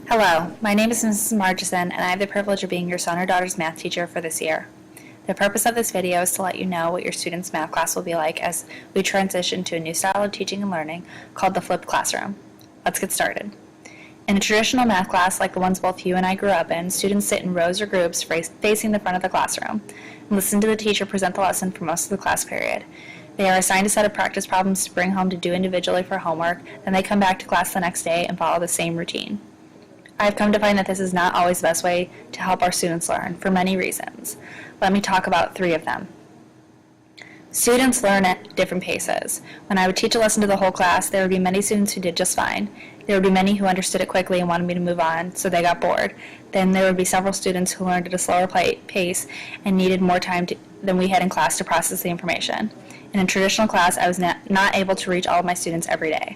Hello, my name is Mrs. Margison, and I have the privilege of being your son or daughter's math teacher for this year. The purpose of this video is to let you know what your student's math class will be like as we transition to a new style of teaching and learning called the flipped classroom. Let's get started. In a traditional math class like the ones both you and I grew up in, students sit in rows or groups facing the front of the classroom and listen to the teacher present the lesson for most of the class period. They are assigned a set of practice problems to bring home to do individually for homework, then they come back to class the next day and follow the same routine. I've come to find that this is not always the best way to help our students learn, for many reasons. Let me talk about 3 of them. Students learn at different paces. When I would teach a lesson to the whole class, there would be many students who did just fine. There would be many who understood it quickly and wanted me to move on, so they got bored. Then there would be several students who learned at a slower pace and needed more time than we had in class to process the information. In a traditional class, I was not able to reach all of my students every day.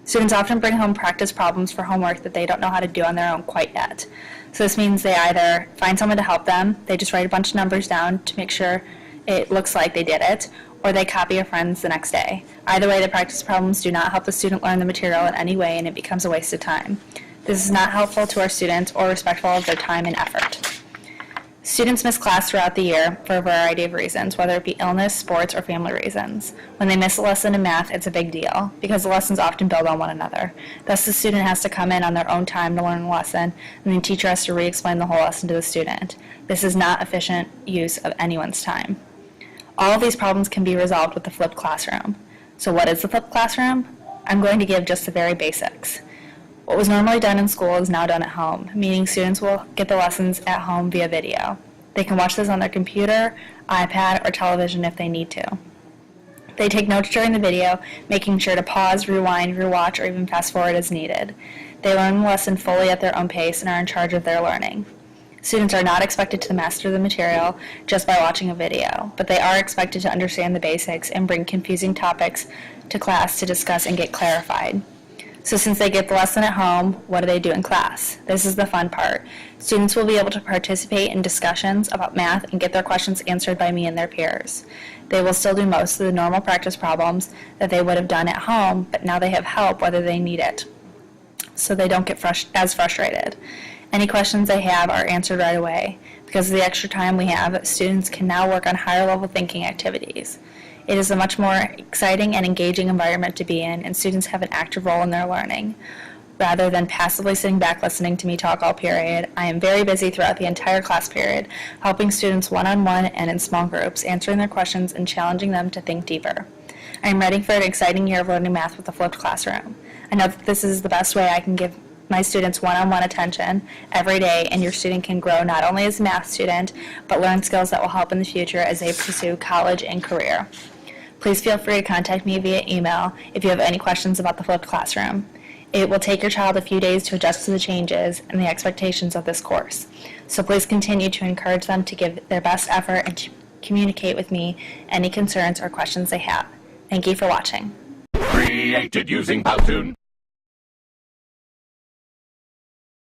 Students often bring home practice problems for homework that they don't know how to do on their own quite yet. So this means they either find someone to help them, they just write a bunch of numbers down to make sure it looks like they did it, or they copy a friend's the next day. Either way, the practice problems do not help the student learn the material in any way, and it becomes a waste of time. This is not helpful to our students or respectful of their time and effort. Students miss class throughout the year for a variety of reasons, whether it be illness, sports, or family reasons. When they miss a lesson in math, it's a big deal, because the lessons often build on one another. Thus, the student has to come in on their own time to learn the lesson, and the teacher has to re-explain the whole lesson to the student. This is not efficient use of anyone's time. All of these problems can be resolved with the flipped classroom. So what is the flipped classroom? I'm going to give just the very basics. What was normally done in school is now done at home, meaning students will get the lessons at home via video. They can watch this on their computer, iPad, or television if they need to. They take notes during the video, making sure to pause, rewind, rewatch, or even fast forward as needed. They learn the lesson fully at their own pace and are in charge of their learning. Students are not expected to master the material just by watching a video, but they are expected to understand the basics and bring confusing topics to class to discuss and get clarified. So since they get the lesson at home, what do they do in class? This is the fun part. Students will be able to participate in discussions about math and get their questions answered by me and their peers. They will still do most of the normal practice problems that they would have done at home, but now they have help whether they need it, so they don't get as frustrated. Any questions they have are answered right away. Because of the extra time we have, students can now work on higher level thinking activities. It is a much more exciting and engaging environment to be in, and students have an active role in their learning. Rather than passively sitting back listening to me talk all period, I am very busy throughout the entire class period, helping students one-on-one and in small groups, answering their questions and challenging them to think deeper. I am ready for an exciting year of learning math with the flipped classroom. I know that this is the best way I can give my students one-on-one attention every day, and your student can grow not only as a math student, but learn skills that will help in the future as they pursue college and career. Please feel free to contact me via email if you have any questions about the flipped classroom. It will take your child a few days to adjust to the changes and the expectations of this course. So please continue to encourage them to give their best effort and to communicate with me any concerns or questions they have. Thank you for watching. Created using Powtoon.